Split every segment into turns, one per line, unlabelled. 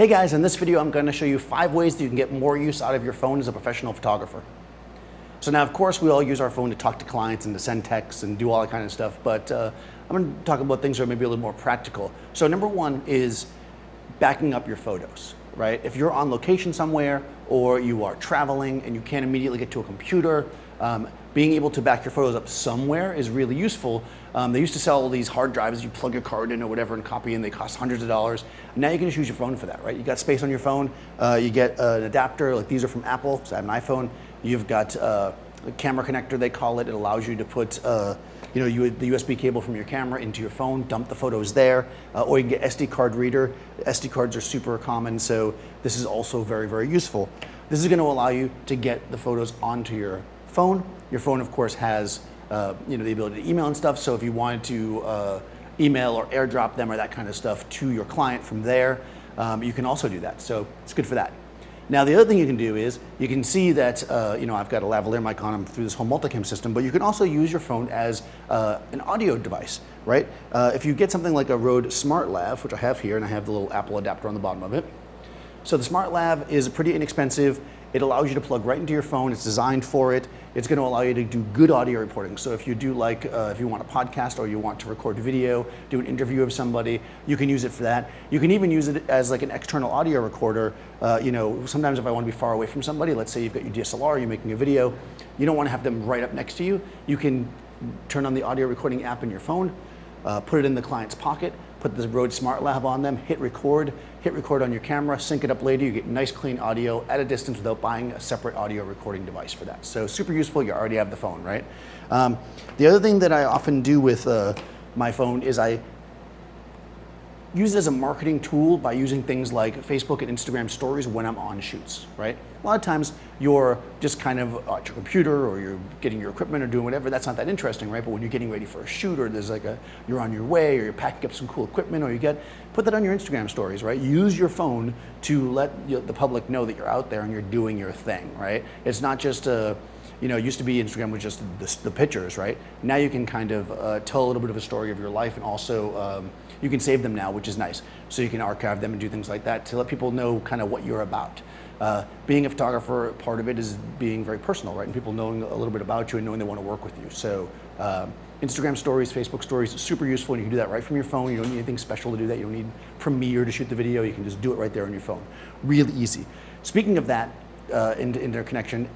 Hey guys, in this video I'm going to show you 5 ways that you can get more use out of your phone as a professional photographer. So now of course we all use our phone to talk to clients and to send texts and do all that kind of stuff, but I'm going to talk about things that are maybe a little more practical. So number 1 is backing up your photos, right? If you're on location somewhere or you are traveling and you can't immediately get to a computer, being able to back your photos up somewhere is really useful. They used to sell all these hard drives, you plug your card in or whatever and copy, and they cost hundreds of dollars. Now you can just use your phone for that, right? You got space on your phone, you get an adapter, like these are from Apple, so I have an iPhone. You've got a camera connector, they call it. It allows you to put the USB cable from your camera into your phone, dump the photos there, or you can get SD card reader. SD cards are super common, so this is also very, very useful. This is going to allow you to get the photos onto your phone. Your phone, of course, has the ability to email and stuff, so if you wanted to email or airdrop them or that kind of stuff to your client from there, you can also do that, so it's good for that. Now the other thing you can do is, you can see that I've got a lavalier mic on through this whole multicam system, but you can also use your phone as an audio device, right? If you get something like a Rode Smart Lav, which I have here, and I have the little Apple adapter on the bottom of it. So the Smart Lav is pretty inexpensive. It allows you to plug right into your phone. It's designed for it. It's going to allow you to do good audio reporting. So if you do if you want a podcast or you want to record video, do an interview of somebody, you can use it for that. You can even use it as like an external audio recorder. Sometimes if I want to be far away from somebody, let's say you've got your DSLR, you're making a video, you don't want to have them right up next to you. You can turn on the audio recording app in your phone, put it in the client's pocket, put the Rode Smart Lav on them, hit record on your camera, sync it up later, you get nice clean audio at a distance without buying a separate audio recording device for that. So super useful, you already have the phone, right? The other thing that I often do with my phone is I use it as a marketing tool by using things like Facebook and Instagram stories when I'm on shoots, right? A lot of times you're just kind of at your computer or you're getting your equipment or doing whatever, that's not that interesting, right? But when you're getting ready for a shoot or there's you're on your way or you're packing up some cool equipment or put that on your Instagram stories, right? Use your phone to let the public know that you're out there and you're doing your thing, right? It's not just it used to be Instagram was just the pictures, right? Now you can kind of tell a little bit of a story of your life, and also you can save them now, which is nice. So you can archive them and do things like that to let people know kind of what you're about. Being a photographer, part of it is being very personal, right? And people knowing a little bit about you and knowing they want to work with you. So Instagram stories, Facebook stories, super useful, and you can do that right from your phone. You don't need anything special to do that. You don't need Premiere to shoot the video. You can just do it right there on your phone. Really easy. Speaking of that, interconnection,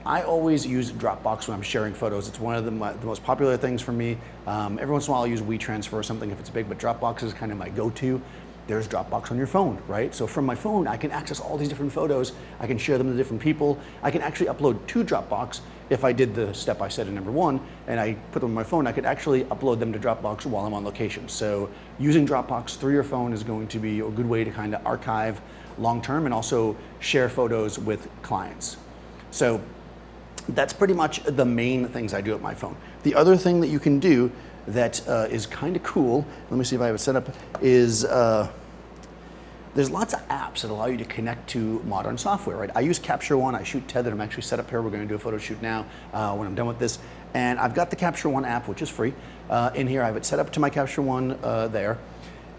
I always use DropBox when I'm sharing photos. It's one of the most popular things for me. Every once in a while I'll use WeTransfer or something if it's big, but DropBox is kind of my go-to. There's DropBox on your phone, right? So from my phone, I can access all these different photos. I can share them to different people. I can actually upload to DropBox. If I did the step I said in number 1 and I put them on my phone, I could actually upload them to DropBox while I'm on location. So using DropBox through your phone is going to be a good way to kind of archive long-term and also share photos with clients. So that's pretty much the main things I do with my phone. The other thing that you can do that is kind of cool, let me see if I have it set up, is there's lots of apps that allow you to connect to modern software, right? I use Capture One, I shoot tethered, I'm actually set up here, we're gonna do a photo shoot now when I'm done with this. And I've got the Capture One app, which is free. In here I have it set up to my Capture One there.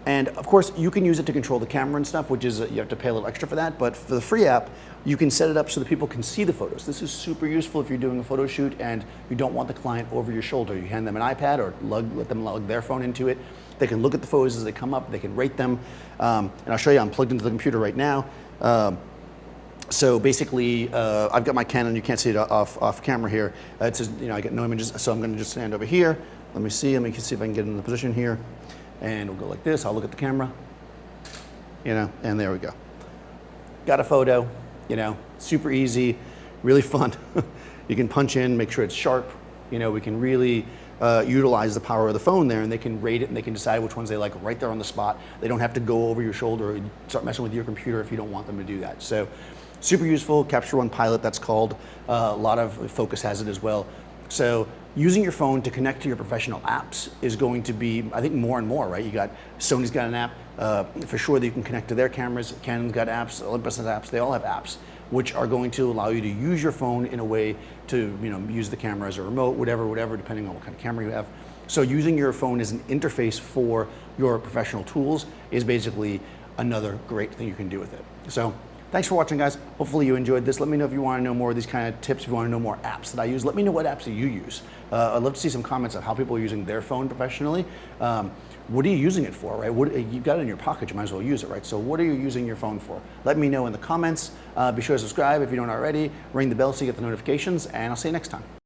And of course, you can use it to control the camera and stuff, which is, you have to pay a little extra for that, but for the free app, you can set it up so that people can see the photos. This is super useful if you're doing a photo shoot and you don't want the client over your shoulder. You hand them an iPad or let them lug their phone into it. They can look at the photos as they come up, they can rate them. And I'll show you, I'm plugged into the computer right now. So basically, I've got my Canon, you can't see it off camera here. It says, I get no images, so I'm gonna just stand over here. Let me see if I can get in the position here. And we'll go like this, I'll look at the camera, and there we go. Got a photo, super easy, really fun. You can punch in, make sure it's sharp. We can really utilize the power of the phone there, and they can rate it and they can decide which ones they like right there on the spot. They don't have to go over your shoulder and start messing with your computer if you don't want them to do that. So super useful, Capture One Pilot, that's called. A lot of Focus has it as well. So using your phone to connect to your professional apps is going to be, I think, more and more, right? Sony's got an app for sure that you can connect to their cameras. Canon's got apps, Olympus has apps, they all have apps which are going to allow you to use your phone in a way to use the camera as a remote, whatever, depending on what kind of camera you have. So using your phone as an interface for your professional tools is basically another great thing you can do with it. So thanks for watching, guys. Hopefully you enjoyed this. Let me know if you want to know more of these kind of tips, if you want to know more apps that I use. Let me know what apps do you use. I'd love to see some comments on how people are using their phone professionally. What are you using it for, right? You've got it in your pocket, you might as well use it, right? So what are you using your phone for? Let me know in the comments. Be sure to subscribe if you don't already. Ring the bell so you get the notifications, and I'll see you next time.